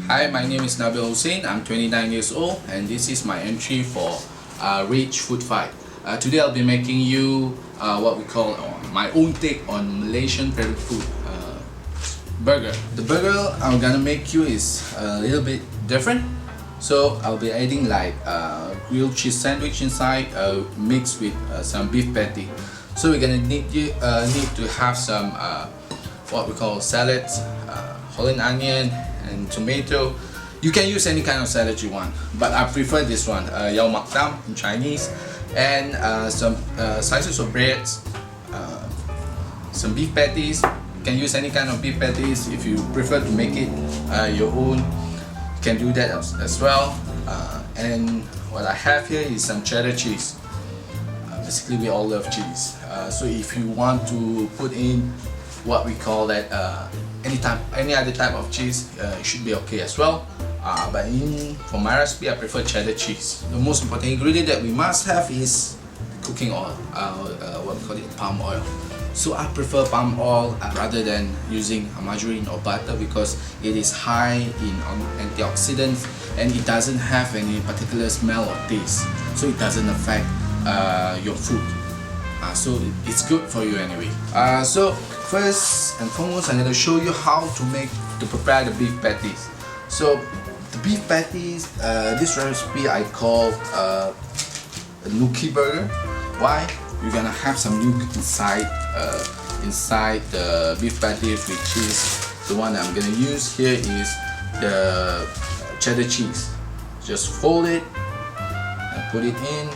Hi, my name is Nabil Hussein. I'm 29 years old and this is my entry for R.age food fight. Today I'll be making you what we call my own take on Malaysian favorite food, burger. The burger I'm gonna make you is a little bit different. So I'll be adding like grilled cheese sandwich inside mixed with some beef patty. So we're gonna need to have some what we call salads, Holland onion and tomato. You can use any kind of salad you want, but I prefer this one, yao mak tam in Chinese, and some slices of bread, some beef patties. You can use any kind of beef patties. If you prefer to make it your own, you can do that as well. And what I have here is some cheddar cheese. Basically we all love cheese, so if you want to put in what we call that any other type of cheese, it should be okay as well. But for my recipe I prefer cheddar cheese. The most important ingredient that we must have is cooking oil, what we call it, palm oil. So I prefer palm oil rather than using margarine or butter because it is high in antioxidants and it doesn't have any particular smell or taste, so it doesn't affect your food. So it's good for you anyway. So first and foremost, I'm going to show you how to prepare the beef patties. So the beef patties, this recipe I call a Nookie burger. Why? You're gonna have some nuke inside the beef patties, which is the one I'm gonna use here is the cheddar cheese. Just fold it and put it in,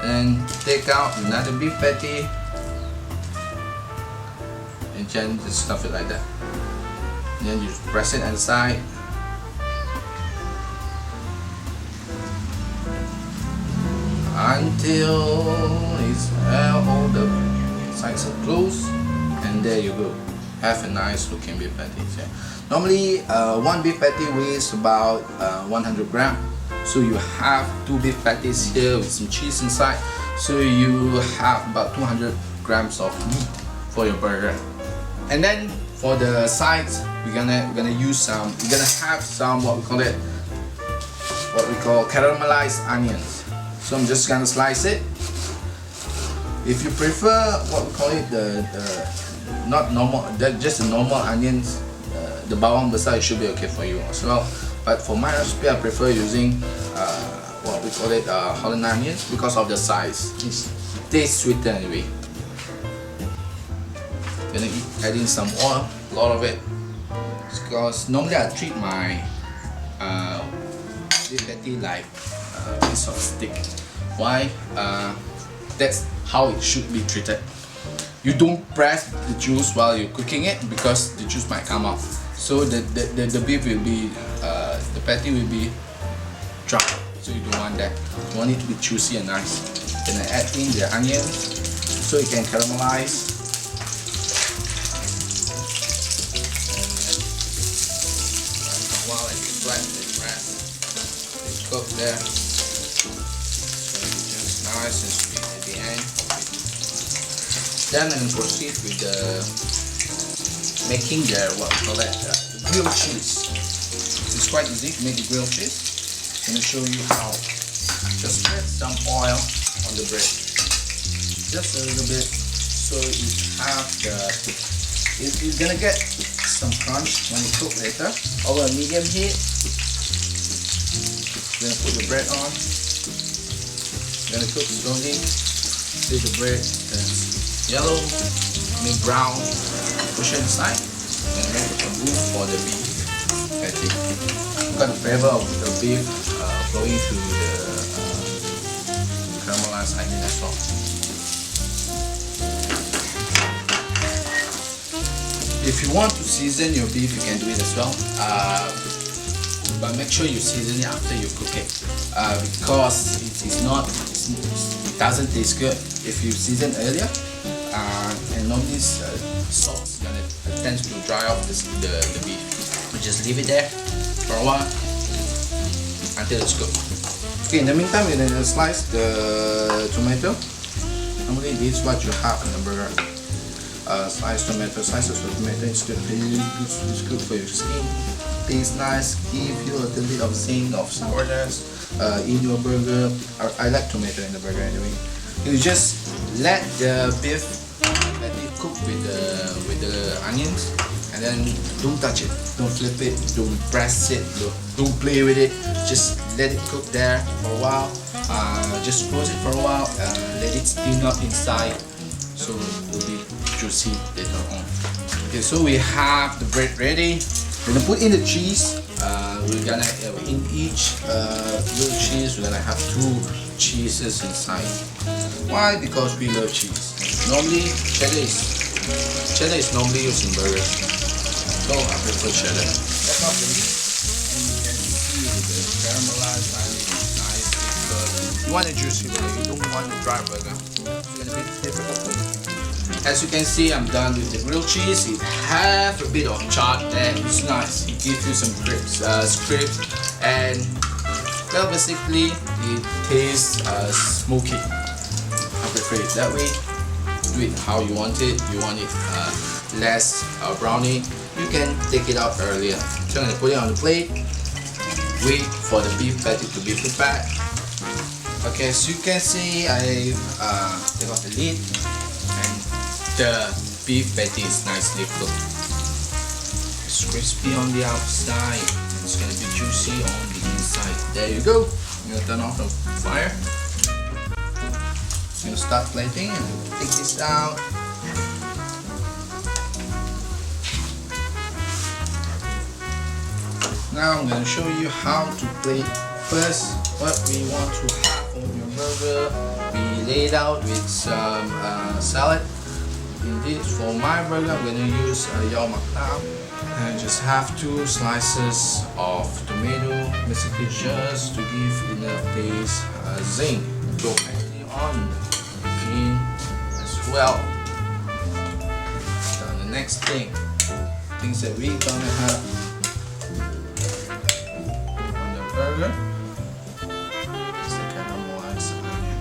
and take out another beef patty and just stuff it like that. And then you press it on the side. Until all the sides are closed, and there you go. Have a nice looking beef patty. Yeah. Normally one beef patty weighs about 100 grams. So you have two beef patties here with some cheese inside. So you have about 200 grams of meat for your burger. And then for the sides, we're gonna use some. We're gonna have some what we call caramelized onions. So I'm just gonna slice it. If you prefer what we call it not normal, just the normal onions, the bawang besar, it should be okay for you as well. But for my recipe, I prefer using what we call it Holland onions because of the size. It tastes sweeter anyway. Gonna add in some oil, a lot of it, because normally I treat my beef patty like a piece of steak. Why? That's how it should be treated. You don't press the juice while you're cooking it because the juice might come out. So the beef will be, the patty will be dry. So you don't want that. You want it to be juicy and nice. Then I add in the onion so it can caramelize. While I flat the bread, it's cooked there. Just nice and sweet at the end. Then I'm going to proceed with making the what we call that grilled cheese. It's quite easy to make the grilled cheese. I'm going to show you how. Just spread some oil on the bread, just a little bit, so you have you're gonna get some crunch when you cook later. Over a medium heat, you're gonna put the bread on. You're gonna cook slowly till the bread turns yellow, brown. Push it inside and make a room for the beef patty. You've got the flavor of the beef flowing through the caramelized onion as well. If you want to season your beef, you can do it as well, but make sure you season it after you cook it, because it doesn't taste good if you season earlier. And normally salt tends to dry off the beef. We just leave it there for a while until it's cooked. Okay, in the meantime, we're gonna slice the tomato. Normally, this is what you have in the burger. Sliced tomato, slices of tomato. It's good for you. It's good for your skin. taste nice, give you a little bit of zing of sourness in your burger. I like tomato in the burger anyway. You just let the beef let it cook with the onions, and then don't touch it, don't flip it, don't press it, don't play with it. Just let it cook there for a while. Just close it for a while, let it steam up inside, so it will be juicy later on. Okay, so we have the bread ready. We're gonna put in the cheese. We're gonna in each little cheese we're gonna have 2 cheeses inside. Why? Because we love cheese. Normally cheddar is normally used in burgers, so I prefer cheddar. That's not the meat, and you can see the caramelized onion is nice. You want a juicy burger, you don't want a dry burger. It's gonna be difficult for you. As you can see, I'm done with the grilled cheese. It has a bit of char there. It's nice. It gives you some crisp, and well, basically it tastes smoky. I prefer it that way. Do it how you want it. You want it less browny, you can take it out earlier. So I'm gonna put it on the plate. Wait for the beef patty to be prepared. Okay, as you can see, I take off the lid, and the beef patty is nicely cooked. It's crispy on the outside, and it's gonna be juicy on the inside. There you go. I'm gonna turn off the fire. I'm gonna start plating and take this out. Now I'm gonna show you how to plate. First, what we want to have on your burger, we laid out with some salad. In this, for my burger, I'm gonna use yao mak lam, and just have 2 slices of tomato, basically just to give enough taste, zing. Go on in as well. So the next things that we're gonna have on the burger is the caramelized onion.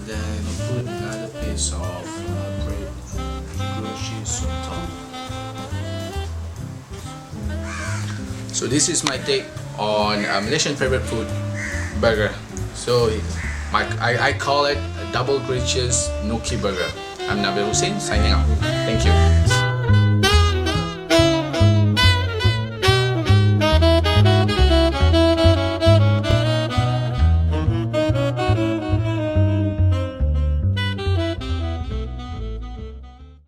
Then you put another piece of grilled cheese on top. So this is my take on Malaysian favorite food, burger. So I call it a double grilled cheese Nookie burger. I'm Nabil Hussein signing out. Thank you.